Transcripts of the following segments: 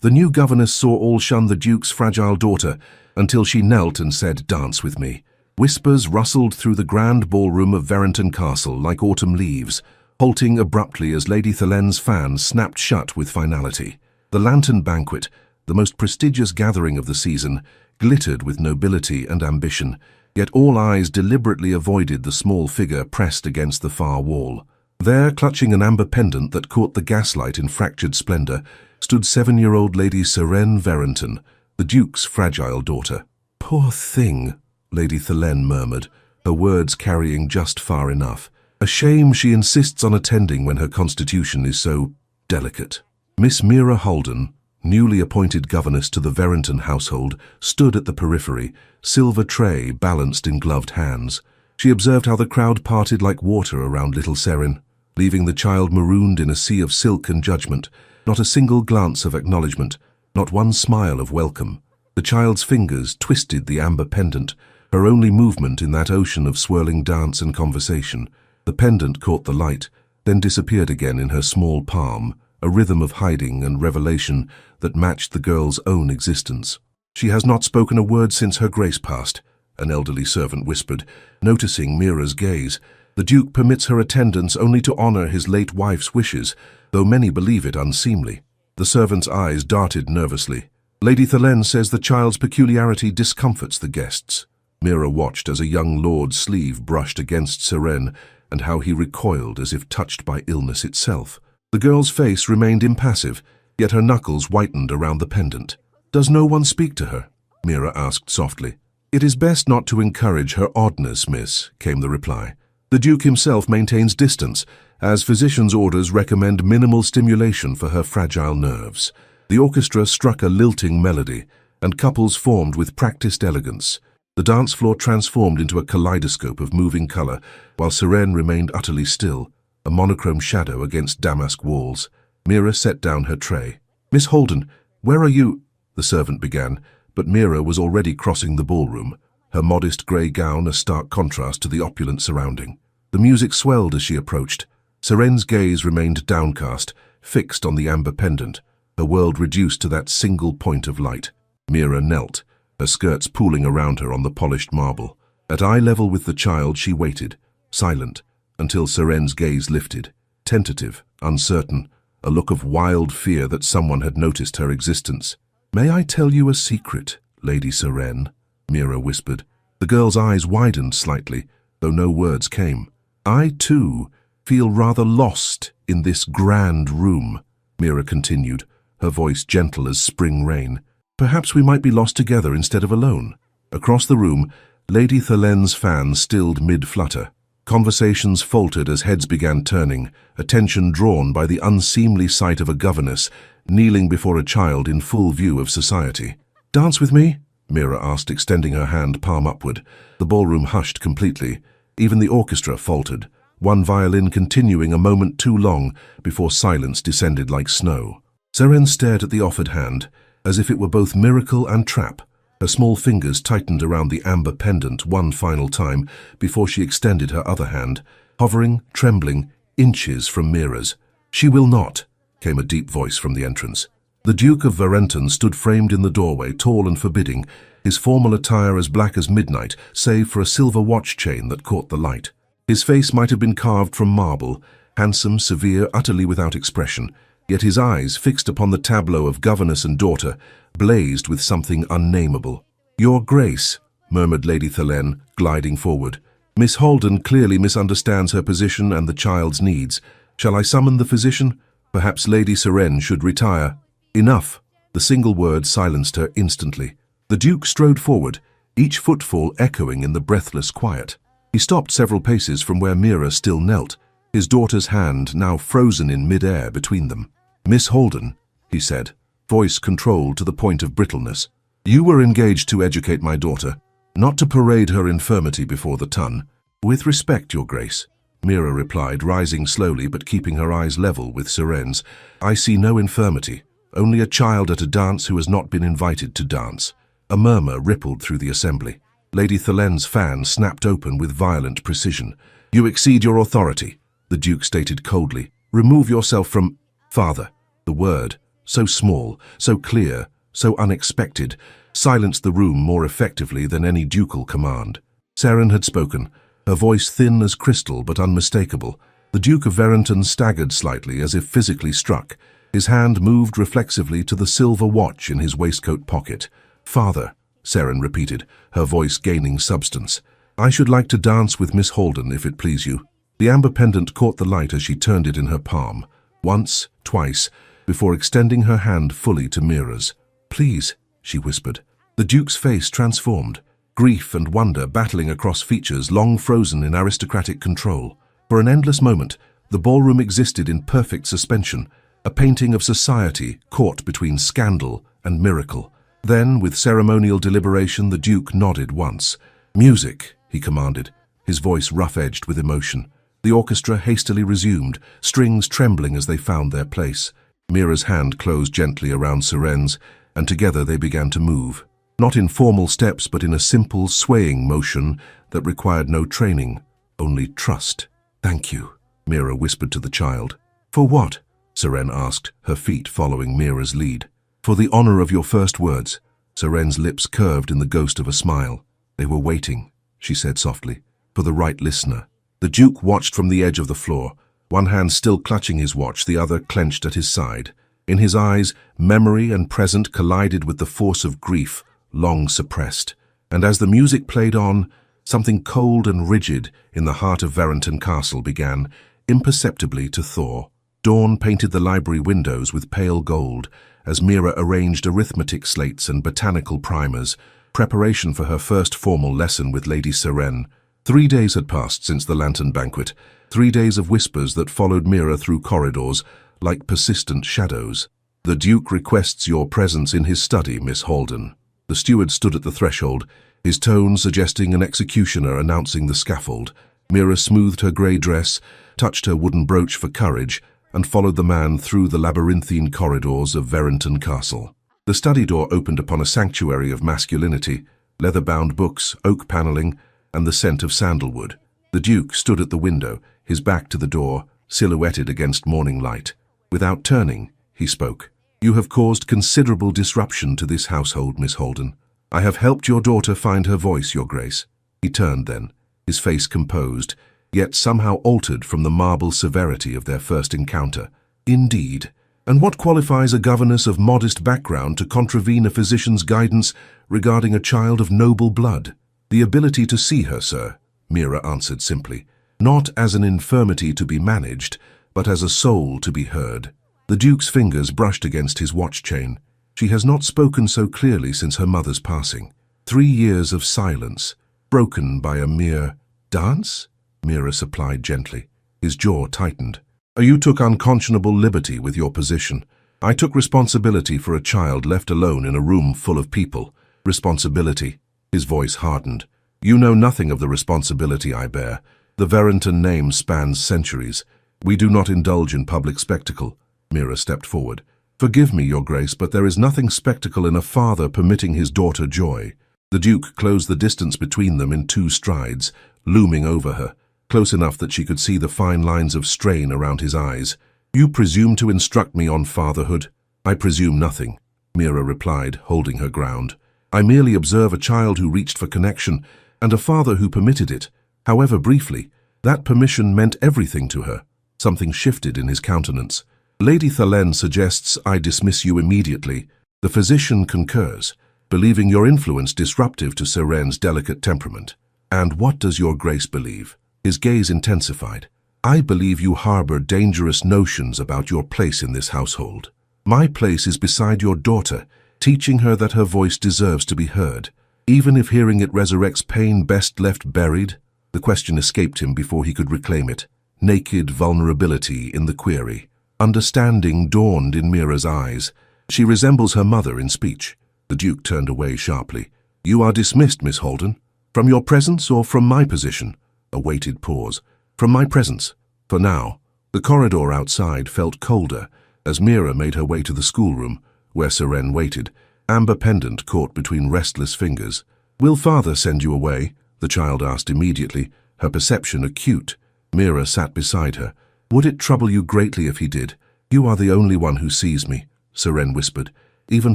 The new governess saw all shun the Duke's fragile daughter until she knelt and said, "Dance with me." Whispers rustled through the grand ballroom of Bridgerton Castle like autumn leaves, halting abruptly as Lady Thalen's fan snapped shut with finality. The lantern banquet, the most prestigious gathering of the season, glittered with nobility and ambition, yet all eyes deliberately avoided the small figure pressed against the far wall. There, clutching an amber pendant that caught the gaslight in fractured splendor, stood 7-year-old Lady Serene Bridgerton, the Duke's fragile daughter. "Poor thing," Lady Thelen murmured, her words carrying just far enough. "A shame she insists on attending when her constitution is so delicate." Miss Mira Holden, newly appointed governess to the Bridgerton household, stood at the periphery, silver tray balanced in gloved hands. She observed how the crowd parted like water around little Serene, leaving the child marooned in a sea of silk and judgment. Not a single glance of acknowledgement, not one smile of welcome. The child's fingers twisted the amber pendant, her only movement in that ocean of swirling dance and conversation. The pendant caught the light, then disappeared again in her small palm, a rhythm of hiding and revelation that matched the girl's own existence. "She has not spoken a word since her grace passed," an elderly servant whispered, noticing Mira's gaze. "The Duke permits her attendance only to honor his late wife's wishes, though many believe it unseemly." The servant's eyes darted nervously. "Lady Thelen says the child's peculiarity discomforts the guests." Mira watched as a young lord's sleeve brushed against Serene, and how he recoiled as if touched by illness itself. The girl's face remained impassive, yet her knuckles whitened around the pendant. "Does no one speak to her?" Mira asked softly. "It is best not to encourage her oddness, miss," came the reply. "The Duke himself maintains distance, as physicians' orders recommend minimal stimulation for her fragile nerves." The orchestra struck a lilting melody, and couples formed with practiced elegance. The dance floor transformed into a kaleidoscope of moving color, while Serene remained utterly still, a monochrome shadow against damask walls. Mira set down her tray. "Miss Holden, where are you?" the servant began, but Mira was already crossing the ballroom, her modest grey gown a stark contrast to the opulent surrounding. The music swelled as she approached. Serene's gaze remained downcast, fixed on the amber pendant, her world reduced to that single point of light. Mira knelt, her skirts pooling around her on the polished marble. At eye level with the child she waited, silent, until Serene's gaze lifted, tentative, uncertain, a look of wild fear that someone had noticed her existence. "May I tell you a secret, Lady Serene?" Mira whispered. The girl's eyes widened slightly, though no words came. "I, too, feel rather lost in this grand room," Mira continued, her voice gentle as spring rain. "Perhaps we might be lost together instead of alone." Across the room, Lady Thalen's fan stilled mid-flutter. Conversations faltered as heads began turning, attention drawn by the unseemly sight of a governess kneeling before a child in full view of society. "Dance with me?" Mira asked, extending her hand palm upward. The ballroom hushed completely. Even the orchestra faltered, one violin continuing a moment too long before silence descended like snow. Serene stared at the offered hand, as if it were both miracle and trap. Her small fingers tightened around the amber pendant one final time before she extended her other hand, hovering, trembling, inches from Mira's. "She will not," came a deep voice from the entrance. The Duke of Bridgerton stood framed in the doorway, tall and forbidding, his formal attire as black as midnight, save for a silver watch chain that caught the light. His face might have been carved from marble, handsome, severe, utterly without expression, yet his eyes, fixed upon the tableau of governess and daughter, blazed with something unnameable. "Your Grace," murmured Lady Thelen, gliding forward. "Miss Holden clearly misunderstands her position and the child's needs. Shall I summon the physician? Perhaps Lady Serene should retire." "Enough." The single word silenced her instantly. The Duke strode forward, each footfall echoing in the breathless quiet. He stopped several paces from where Mira still knelt, his daughter's hand now frozen in mid-air between them. "Miss Holden," he said, voice controlled to the point of brittleness, "you were engaged to educate my daughter, not to parade her infirmity before the ton." "With respect, Your Grace," Mira replied, rising slowly but keeping her eyes level with Serene's. "I see no infirmity, only a child at a dance who has not been invited to dance." A murmur rippled through the assembly. Lady Thalen's fan snapped open with violent precision. "You exceed your authority," the Duke stated coldly. "Remove yourself from—" "Father." The word, so small, so clear, so unexpected, silenced the room more effectively than any ducal command. Seren had spoken, her voice thin as crystal but unmistakable. The Duke of Verrington staggered slightly as if physically struck. His hand moved reflexively to the silver watch in his waistcoat pocket. "Father," Seren repeated, her voice gaining substance. "I should like to dance with Miss Holden, if it please you." The amber pendant caught the light as she turned it in her palm. Once, twice, before extending her hand fully to Mira's. "Please," she whispered. The Duke's face transformed, grief and wonder battling across features long frozen in aristocratic control. For an endless moment, the ballroom existed in perfect suspension, a painting of society caught between scandal and miracle. Then, with ceremonial deliberation, the Duke nodded once. "Music," he commanded, his voice rough-edged with emotion. The orchestra hastily resumed, strings trembling as they found their place. Mira's hand closed gently around Seren's, and together they began to move. Not in formal steps, but in a simple, swaying motion that required no training, only trust. "Thank you," Mira whispered to the child. "For what?" Seren asked, her feet following Mira's lead. "For the honor of your first words." Seren's lips curved in the ghost of a smile. "They were waiting," she said softly, "for the right listener." The Duke watched from the edge of the floor, one hand still clutching his watch, the other clenched at his side. In his eyes, memory and present collided with the force of grief, long suppressed. And as the music played on, something cold and rigid in the heart of Verrington Castle began, imperceptibly to thaw. Dawn painted the library windows with pale gold, as Mira arranged arithmetic slates and botanical primers, preparation for her first formal lesson with Lady Seren. 3 days had passed since the lantern banquet, 3 days of whispers that followed Mira through corridors like persistent shadows. "The Duke requests your presence in his study, Miss Holden." The steward stood at the threshold, his tone suggesting an executioner announcing the scaffold. Mira smoothed her grey dress, touched her wooden brooch for courage, and followed the man through the labyrinthine corridors of Verrington Castle. The study door opened upon a sanctuary of masculinity, leather-bound books, oak panelling, and the scent of sandalwood. The Duke stood at the window, his back to the door, silhouetted against morning light. Without turning, he spoke. "You have caused considerable disruption to this household, Miss Holden. I have helped your daughter find her voice, Your Grace." He turned then, his face composed, yet somehow altered from the marble severity of their first encounter. "Indeed. And what qualifies a governess of modest background to contravene a physician's guidance regarding a child of noble blood?" "The ability to see her, sir," Mira answered simply. "Not as an infirmity to be managed, but as a soul to be heard." The Duke's fingers brushed against his watch chain. "She has not spoken so clearly since her mother's passing. 3 years of silence, broken by a mere dance?" Mira supplied gently. His jaw tightened. "You took unconscionable liberty with your position. I took responsibility for a child left alone in a room full of people. Responsibility." His voice hardened. "You know nothing of the responsibility I bear. The Verrington name spans centuries. We do not indulge in public spectacle." Mira stepped forward. "Forgive me, Your Grace, but there is nothing spectacle in a father permitting his daughter joy." The Duke closed the distance between them in 2 strides, looming over her, close enough that she could see the fine lines of strain around his eyes. "You presume to instruct me on fatherhood?" "I presume nothing," Mira replied, holding her ground. "I merely observe a child who reached for connection, and a father who permitted it. However briefly, that permission meant everything to her." Something shifted in his countenance. "Lady Thalen suggests I dismiss you immediately. The physician concurs, believing your influence disruptive to Seren's delicate temperament." "And what does Your Grace believe?" His gaze intensified. "I believe you harbor dangerous notions about your place in this household. My place is beside your daughter, teaching her that her voice deserves to be heard, even if hearing it resurrects pain best left buried." The question escaped him before he could reclaim it. Naked vulnerability in the query. Understanding dawned in Mira's eyes. "She resembles her mother in speech." The Duke turned away sharply. "You are dismissed, Miss Holden. From your presence or from my position?" A weighted pause. "From my presence, for now." The corridor outside felt colder as Mira made her way to the schoolroom, where Seren waited, amber pendant caught between restless fingers. "Will father send you away?" the child asked immediately, her perception acute. Mira sat beside her. "Would it trouble you greatly if he did? You are the only one who sees me." Seren whispered. Even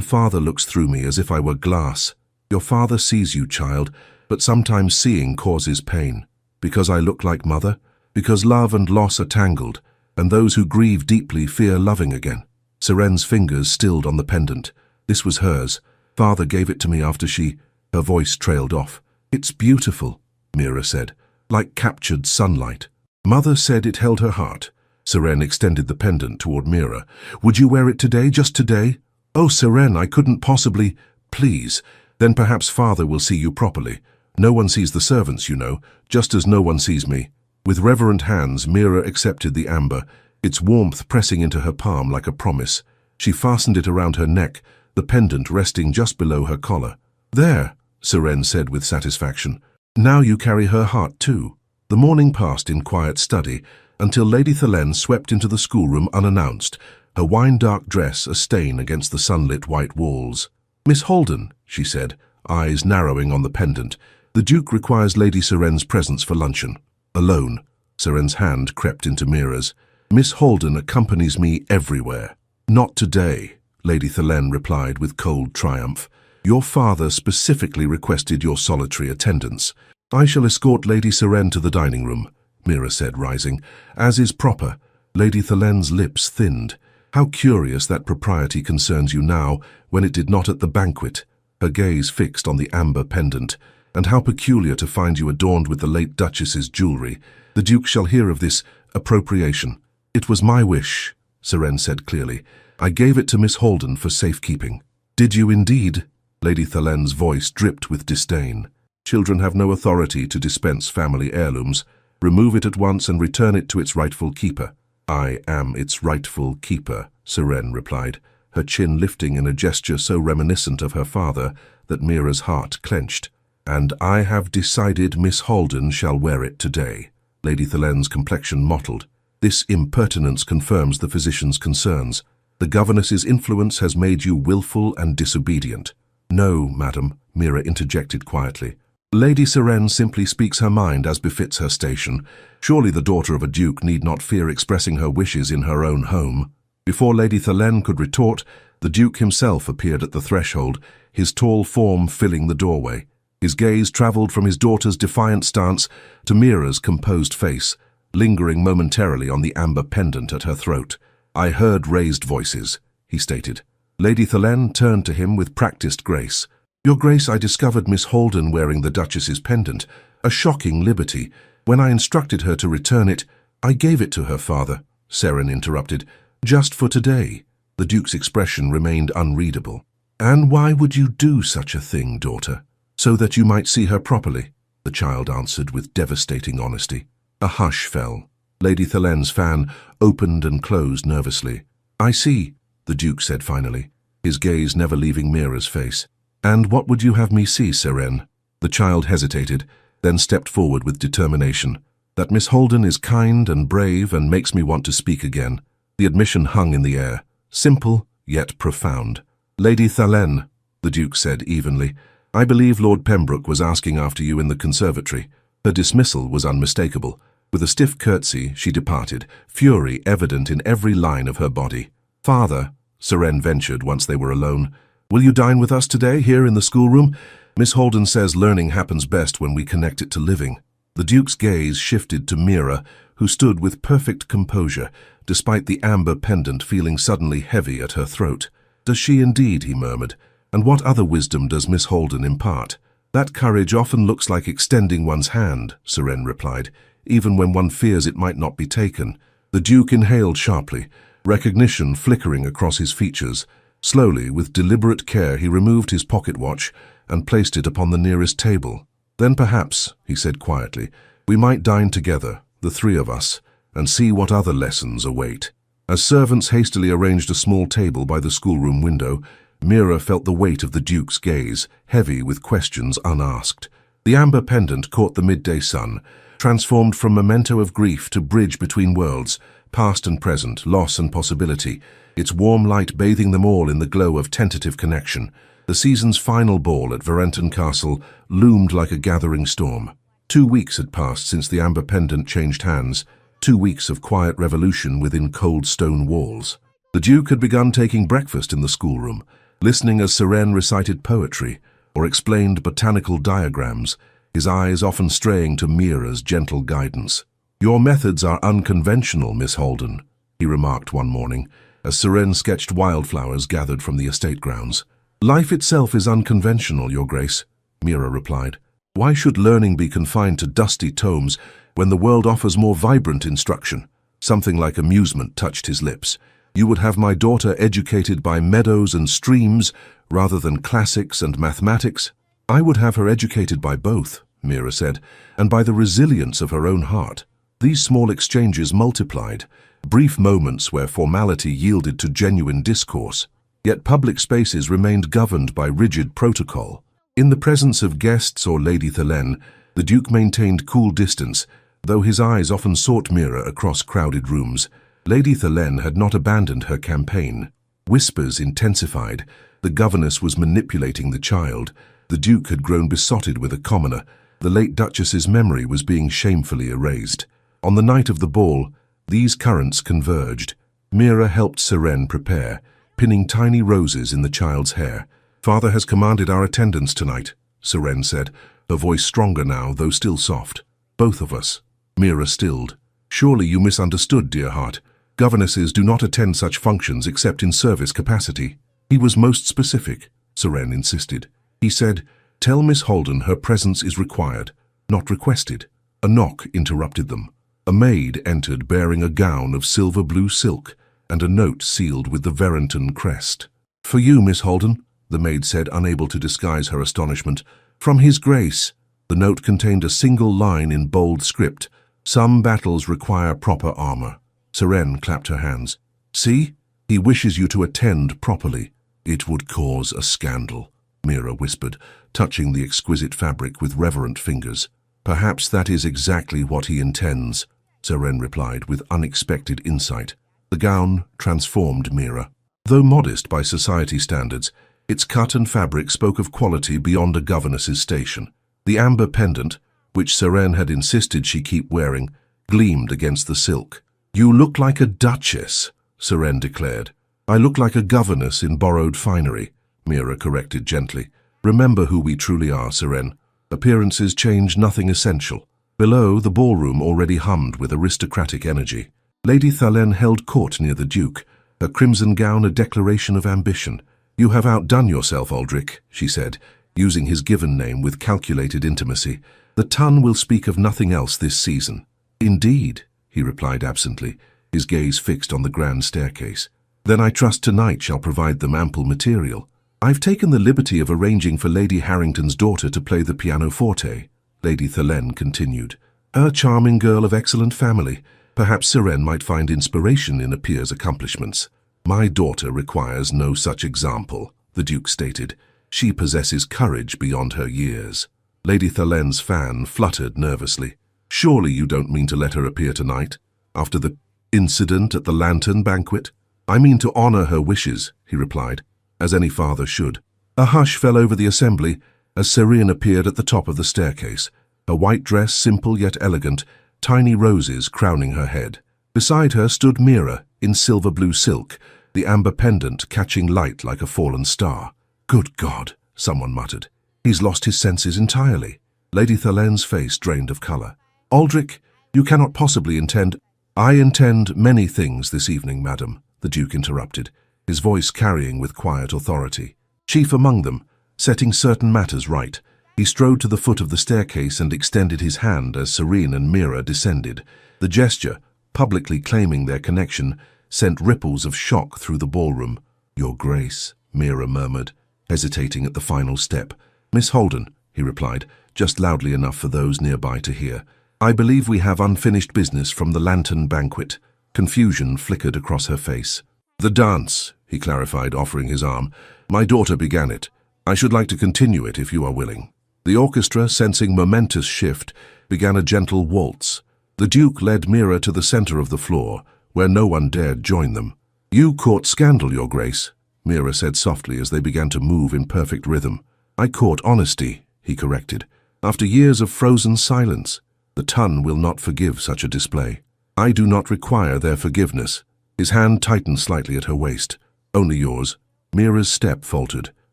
father looks through me as if I were glass. Your father sees you, child, but sometimes seeing causes pain. Because I look like mother? Because love and loss are tangled, and those who grieve deeply fear loving again. Seren's fingers stilled on the pendant. This was hers. Father gave it to me after she... Her voice trailed off. It's beautiful, Mira said, like captured sunlight. Mother said it held her heart. Seren extended the pendant toward Mira. Would you wear it today, just today? Oh, Seren, I couldn't possibly... Please. Then perhaps father will see you properly. No one sees the servants, you know, just as no one sees me. With reverent hands, Mira accepted the amber, its warmth pressing into her palm like a promise. She fastened it around her neck, the pendant resting just below her collar. There, Seren said with satisfaction. Now you carry her heart too. The morning passed in quiet study, until Lady Thelen swept into the schoolroom unannounced, her wine-dark dress a stain against the sunlit white walls. Miss Holden, she said, eyes narrowing on the pendant. The Duke requires Lady Seren's presence for luncheon. Alone. Seren's hand crept into Mira's. Miss Holden accompanies me everywhere. Not today, Lady Thelen replied with cold triumph. Your father specifically requested your solitary attendance. I shall escort Lady Seren to the dining room, Mira said, rising. As is proper. Lady Thelen's lips thinned. How curious that propriety concerns you now, when it did not at the banquet. Her gaze fixed on the amber pendant. And how peculiar to find you adorned with the late Duchess's jewellery. The Duke shall hear of this appropriation. It was my wish, Seren said clearly. I gave it to Miss Holden for safekeeping. Did you indeed? Lady Thelen's voice dripped with disdain. Children have no authority to dispense family heirlooms. Remove it at once and return it to its rightful keeper. I am its rightful keeper, Seren replied, her chin lifting in a gesture so reminiscent of her father that Mira's heart clenched. And I have decided Miss Holden shall wear it today. Lady Thelen's complexion mottled. This impertinence confirms the physician's concerns. The governess's influence has made you willful and disobedient. No, madam, Mira interjected quietly. Lady Seren simply speaks her mind as befits her station. Surely the daughter of a duke need not fear expressing her wishes in her own home. Before Lady Thelen could retort, the duke himself appeared at the threshold, his tall form filling the doorway. His gaze travelled from his daughter's defiant stance to Mira's composed face, lingering momentarily on the amber pendant at her throat. I heard raised voices, he stated. Lady Thelen turned to him with practiced grace. Your Grace, I discovered Miss Holden wearing the Duchess's pendant, a shocking liberty. When I instructed her to return it, I gave it to her father, Seren interrupted. Just for today. The Duke's expression remained unreadable. And why would you do such a thing, daughter? So that you might see her properly, the child answered with devastating honesty. A hush fell. Lady Thelen's fan opened and closed nervously. I see, the Duke said finally, his gaze never leaving Mira's face. And what would you have me see, Seren? The child hesitated, then stepped forward with determination. That Miss Holden is kind and brave and makes me want to speak again. The admission hung in the air, simple yet profound. Lady Thelen, the Duke said evenly, I believe Lord Pembroke was asking after you in the conservatory. Her dismissal was unmistakable. With a stiff curtsy, she departed, fury evident in every line of her body. Father, Seren ventured once they were alone, will you dine with us today, here in the schoolroom? Miss Holden says learning happens best when we connect it to living. The Duke's gaze shifted to Mira, who stood with perfect composure, despite the amber pendant feeling suddenly heavy at her throat. Does she indeed, he murmured, and what other wisdom does Miss Holden impart? That courage often looks like extending one's hand, Seren replied, even when one fears it might not be taken. The Duke inhaled sharply, recognition flickering across his features. Slowly, with deliberate care, he removed his pocket watch and placed it upon the nearest table. Then perhaps, he said quietly, we might dine together, the three of us, and see what other lessons await. As servants hastily arranged a small table by the schoolroom window, Mira felt the weight of the Duke's gaze, heavy with questions unasked. The amber pendant caught the midday sun, transformed from memento of grief to bridge between worlds, past and present, loss and possibility, its warm light bathing them all in the glow of tentative connection. The season's final ball at Bridgerton Castle loomed like a gathering storm. 2 weeks had passed since the amber pendant changed hands, 2 weeks of quiet revolution within cold stone walls. The Duke had begun taking breakfast in the schoolroom, listening as Seren recited poetry or explained botanical diagrams, his eyes often straying to Mira's gentle guidance. "Your methods are unconventional, Miss Holden," he remarked one morning, as Seren sketched wildflowers gathered from the estate grounds. "Life itself is unconventional, Your Grace," Mira replied. "Why should learning be confined to dusty tomes when the world offers more vibrant instruction?" Something like amusement touched his lips. "You would have my daughter educated by meadows and streams rather than classics and mathematics?" "I would have her educated by both," Mira said, "and by the resilience of her own heart." These small exchanges multiplied, brief moments where formality yielded to genuine discourse. Yet public spaces remained governed by rigid protocol. In the presence of guests or Lady Thelen, the Duke maintained cool distance, though his eyes often sought Mira across crowded rooms. Lady Thelen had not abandoned her campaign. Whispers intensified. The governess was manipulating the child. The Duke had grown besotted with a commoner. The late Duchess's memory was being shamefully erased. On the night of the ball, these currents converged. Mira helped Seren prepare, pinning tiny roses in the child's hair. "Father has commanded our attendance tonight," Seren said, her voice stronger now, though still soft. "Both of us." Mira stilled. "Surely you misunderstood, dear heart. Governesses do not attend such functions except in service capacity." "He was most specific," Seren insisted. He said, "Tell Miss Holden her presence is required, not requested." A knock interrupted them. A maid entered bearing a gown of silver blue silk and a note sealed with the Bridgerton crest. "For you, Miss Holden," the maid said, unable to disguise her astonishment. "From His Grace." The note contained a single line in bold script. "Some battles require proper armor." Seren clapped her hands. "See? He wishes you to attend properly." "It would cause a scandal," Mira whispered, touching the exquisite fabric with reverent fingers. "Perhaps that is exactly what he intends," Seren replied with unexpected insight. The gown transformed Mira. Though modest by society standards, its cut and fabric spoke of quality beyond a governess's station. The amber pendant, which Seren had insisted she keep wearing, gleamed against the silk. "You look like a duchess," Seren declared. "I look like a governess in borrowed finery," Mira corrected gently. "Remember who we truly are, Seren. Appearances change nothing essential." Below, the ballroom already hummed with aristocratic energy. Lady Thalen held court near the Duke, her crimson gown a declaration of ambition. "You have outdone yourself, Aldrich," she said, using his given name with calculated intimacy. "The Tun will speak of nothing else this season." "Indeed," he replied absently, his gaze fixed on the grand staircase. "Then I trust tonight shall provide them ample material. I've taken the liberty of arranging for Lady Harrington's daughter to play the pianoforte," Lady Thelen continued. "A charming girl of excellent family. Perhaps Seren might find inspiration in a peer's accomplishments." "My daughter requires no such example," the Duke stated. "She possesses courage beyond her years." Lady Thalen's fan fluttered nervously. "Surely you don't mean to let her appear tonight, after the incident at the lantern banquet?" "I mean to honor her wishes," he replied, as any father should. A hush fell over the assembly as Seren appeared at the top of the staircase, her white dress simple yet elegant, tiny roses crowning her head. Beside her stood Mira, in silver blue silk, the amber pendant catching light like a fallen star. "Good God," someone muttered. "He's lost his senses entirely." Lady Thalen's face drained of color. "Aldrich, you cannot possibly intend—" "I intend many things this evening, madam," the Duke interrupted, his voice carrying with quiet authority. "Chief among them, setting certain matters right." He strode to the foot of the staircase and extended his hand as Seren and Mira descended. The gesture, publicly claiming their connection, sent ripples of shock through the ballroom. "Your Grace," Mira murmured, hesitating at the final step. "Miss Holden," he replied, just loudly enough for those nearby to hear. "I believe we have unfinished business from the lantern banquet." Confusion flickered across her face. "The dance," he clarified, offering his arm. "My daughter began it. I should like to continue it if you are willing." The orchestra, sensing momentous shift, began a gentle waltz. The Duke led Mira to the center of the floor, where no one dared join them. "You court scandal, Your Grace," Mira said softly as they began to move in perfect rhythm. "I court honesty," he corrected. "After years of frozen silence, the Tun will not forgive such a display." "I do not require their forgiveness. His hand tightened slightly at her waist. "Only yours." Mira's step faltered.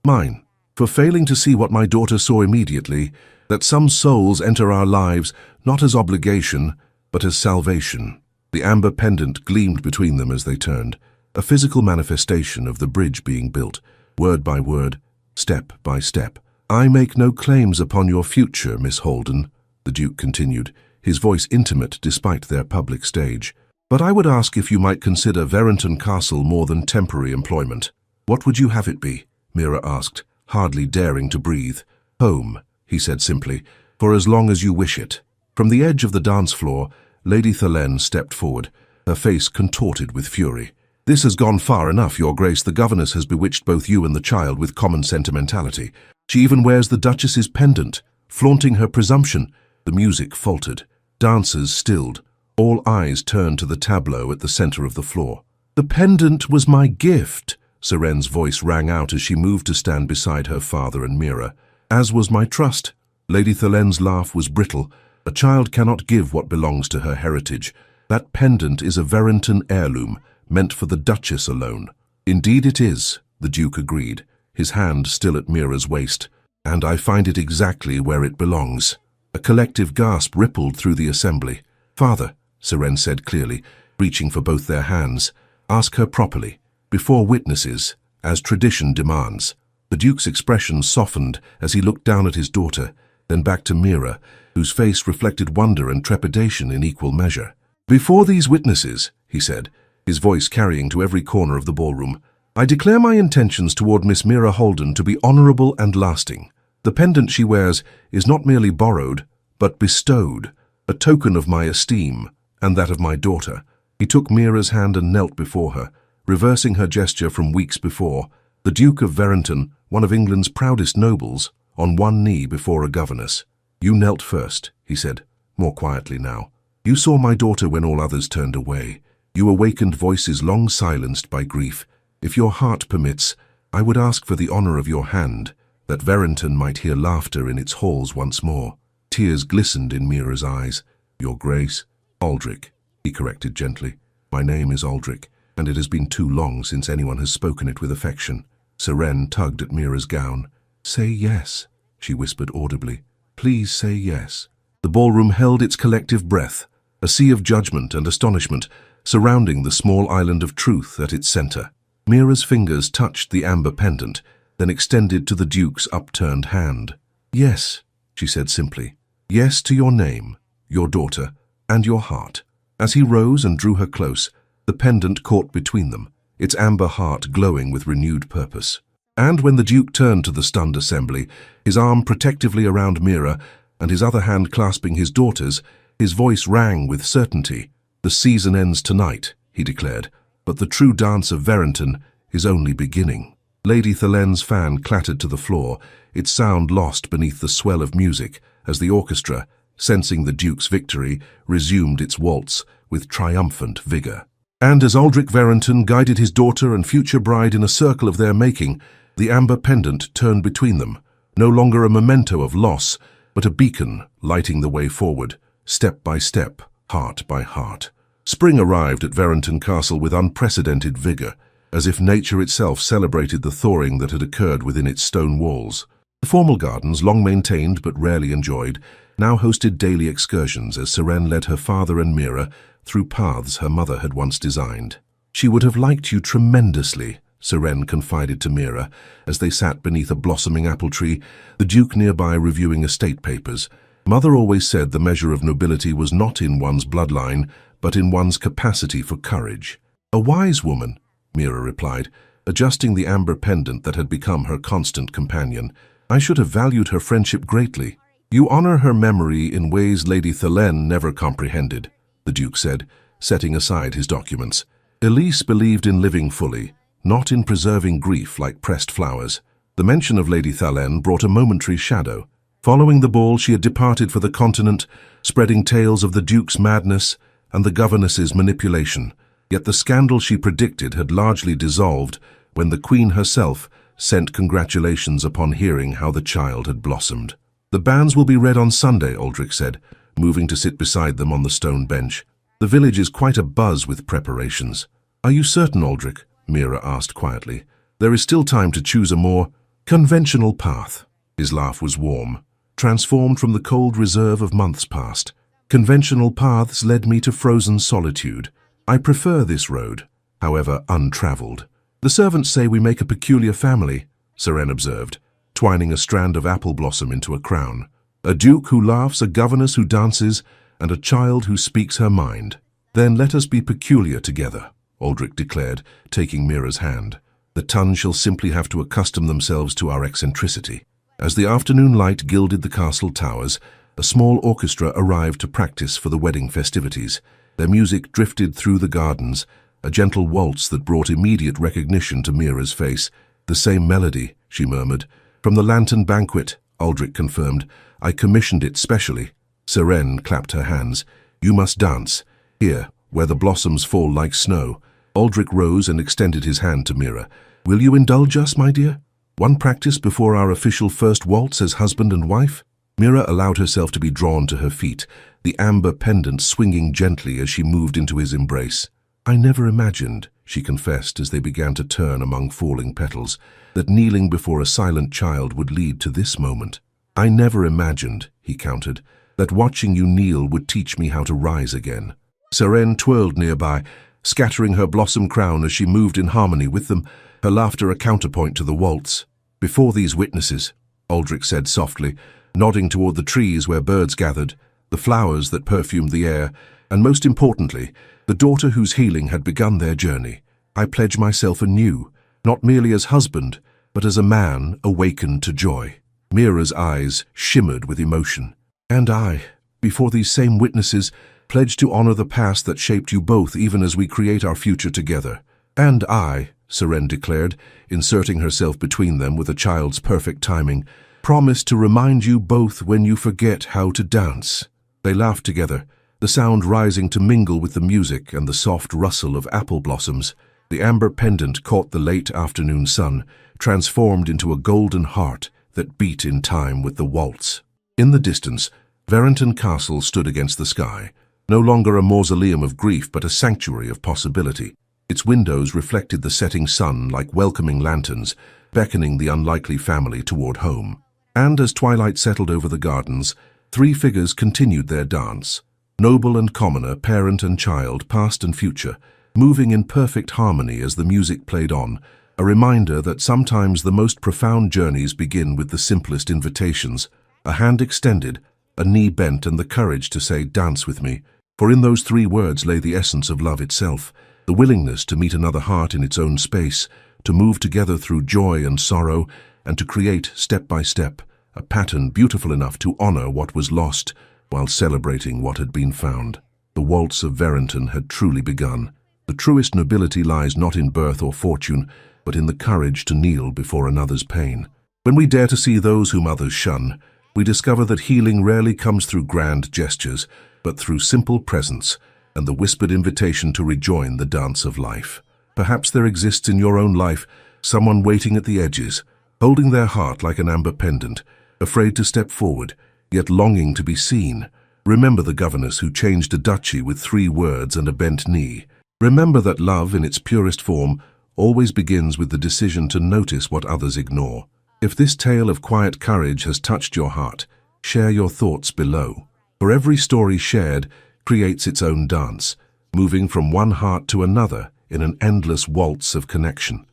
"Mine. For failing to see what my daughter saw immediately, that some souls enter our lives not as obligation, but as salvation." The amber pendant gleamed between them as they turned, a physical manifestation of the bridge being built, word by word, step by step. "I make no claims upon your future, Miss Holden," the Duke continued, his voice intimate despite their public stage. "But I would ask if you might consider Verrington Castle more than temporary employment." "What would you have it be?" Mira asked, hardly daring to breathe. "Home," he said simply, "for as long as you wish it." From the edge of the dance floor, Lady Thelen stepped forward, her face contorted with fury. "This has gone far enough, Your Grace. The governess has bewitched both you and the child with common sentimentality. She even wears the Duchess's pendant, flaunting her presumption." The music faltered. Dancers stilled. All eyes turned to the tableau at the center of the floor. "The pendant was my gift," Seren's voice rang out as she moved to stand beside her father and Mira. "As was my trust." Lady Thelen's laugh was brittle. "A child cannot give what belongs to her heritage. That pendant is a Verrington heirloom, meant for the Duchess alone." "Indeed it is," the Duke agreed, his hand still at Mira's waist, "and I find it exactly where it belongs." A collective gasp rippled through the assembly. "Father," Seren said clearly, reaching for both their hands, "ask her properly, before witnesses, as tradition demands." The Duke's expression softened as he looked down at his daughter, then back to Mira, whose face reflected wonder and trepidation in equal measure. "Before these witnesses," he said, his voice carrying to every corner of the ballroom, "I declare my intentions toward Miss Mira Holden to be honorable and lasting. The pendant she wears is not merely borrowed, but bestowed, a token of my esteem and that of my daughter." He took Mira's hand and knelt before her, reversing her gesture from weeks before, the Duke of Verrington, one of England's proudest nobles, on one knee before a governess. "You knelt first," he said, more quietly now. "You saw my daughter when all others turned away. You awakened voices long silenced by grief. If your heart permits, I would ask for the honor of your hand, that Verrington might hear laughter in its halls once more." Tears glistened in Mira's eyes. "Your Grace." "Aldrich," he corrected gently. "My name is Aldrich, and it has been too long since anyone has spoken it with affection." Seren tugged at Mira's gown. "Say yes," she whispered audibly. "Please say yes." The ballroom held its collective breath, a sea of judgment and astonishment surrounding the small island of truth at its center. Mira's fingers touched the amber pendant, then extended to the Duke's upturned hand. "Yes," she said simply. "Yes to your name, your daughter, and your heart." As he rose and drew her close, the pendant caught between them, its amber heart glowing with renewed purpose. And when the Duke turned to the stunned assembly, his arm protectively around Mira and his other hand clasping his daughter's, his voice rang with certainty. "The season ends tonight," he declared, "but the true dance of Verrington is only beginning." Lady Thelen's fan clattered to the floor, its sound lost beneath the swell of music as the orchestra, sensing the Duke's victory, resumed its waltz with triumphant vigor. And as Aldrich Verrington guided his daughter and future bride in a circle of their making, the amber pendant turned between them, no longer a memento of loss, but a beacon lighting the way forward, step by step, heart by heart. Spring arrived at Verrington Castle with unprecedented vigor, as if nature itself celebrated the thawing that had occurred within its stone walls. The formal gardens, long maintained but rarely enjoyed, now hosted daily excursions as Seren led her father and Mira through paths her mother had once designed. "She would have liked you tremendously," Seren confided to Mira as they sat beneath a blossoming apple tree, the Duke nearby reviewing estate papers. "Mother always said the measure of nobility was not in one's bloodline, but in one's capacity for courage." "A wise woman," Mira replied, adjusting the amber pendant that had become her constant companion. "I should have valued her friendship greatly." "You honor her memory in ways Lady Thelen never comprehended," the Duke said, setting aside his documents. "Elise believed in living fully, not in preserving grief like pressed flowers." The mention of Lady Thelen brought a momentary shadow. Following the ball, she had departed for the continent, spreading tales of the Duke's madness and the governess's manipulation. Yet the scandal she predicted had largely dissolved when the Queen herself sent congratulations upon hearing how the child had blossomed. "The banns will be read on Sunday," Aldrich said, moving to sit beside them on the stone bench. "The village is quite abuzz with preparations." "Are you certain, Aldrich?" Mira asked quietly. "There is still time to choose a more conventional path." His laugh was warm, transformed from the cold reserve of months past. "Conventional paths led me to frozen solitude. I prefer this road, however untraveled." "The servants say we make a peculiar family," Seren observed, twining a strand of apple blossom into a crown. "A duke who laughs, a governess who dances, and a child who speaks her mind." "Then let us be peculiar together," Aldrich declared, taking Mira's hand. "The Tun shall simply have to accustom themselves to our eccentricity." As the afternoon light gilded the castle towers, a small orchestra arrived to practice for the wedding festivities. Their music drifted through the gardens, a gentle waltz that brought immediate recognition to Mira's face. "The same melody," she murmured. "From the lantern banquet," Aldrich confirmed. "I commissioned it specially." Seren clapped her hands. "You must dance. Here, where the blossoms fall like snow." Aldrich rose and extended his hand to Mira. "Will you indulge us, my dear? One practice before our official first waltz as husband and wife?" Mira allowed herself to be drawn to her feet, the amber pendant swinging gently as she moved into his embrace. "I never imagined," she confessed as they began to turn among falling petals, "that kneeling before a silent child would lead to this moment." "I never imagined," he countered, "that watching you kneel would teach me how to rise again." Seren twirled nearby, scattering her blossom crown as she moved in harmony with them, her laughter a counterpoint to the waltz. "Before these witnesses," Aldrich said softly, nodding toward the trees where birds gathered, the flowers that perfumed the air, and most importantly, the daughter whose healing had begun their journey, "I pledge myself anew, not merely as husband, but as a man awakened to joy." Mira's eyes shimmered with emotion. "And I, before these same witnesses, pledge to honor the past that shaped you both even as we create our future together." "And I," Seren declared, inserting herself between them with a child's perfect timing, "promise to remind you both when you forget how to dance." They laughed together, the sound rising to mingle with the music and the soft rustle of apple blossoms. The amber pendant caught the late afternoon sun, transformed into a golden heart that beat in time with the waltz. In the distance, Bridgerton Castle stood against the sky, no longer a mausoleum of grief but a sanctuary of possibility. Its windows reflected the setting sun like welcoming lanterns, beckoning the unlikely family toward home. And as twilight settled over the gardens, three figures continued their dance. Noble and commoner, parent and child, past and future, moving in perfect harmony as the music played on, a reminder that sometimes the most profound journeys begin with the simplest invitations, a hand extended, a knee bent, and the courage to say, "Dance with me." For in those three words lay the essence of love itself, the willingness to meet another heart in its own space, to move together through joy and sorrow, and to create, step by step, a pattern beautiful enough to honor what was lost while celebrating what had been found. The waltz of Bridgerton had truly begun. The truest nobility lies not in birth or fortune, but in the courage to kneel before another's pain. When we dare to see those whom others shun, we discover that healing rarely comes through grand gestures, but through simple presence and the whispered invitation to rejoin the dance of life. Perhaps there exists in your own life someone waiting at the edges, holding their heart like an amber pendant, afraid to step forward, yet longing to be seen. Remember the governess who changed a duchy with 3 words and a bent knee. Remember that love, in its purest form, always begins with the decision to notice what others ignore. If this tale of quiet courage has touched your heart, share your thoughts below. For every story shared creates its own dance, moving from one heart to another in an endless waltz of connection.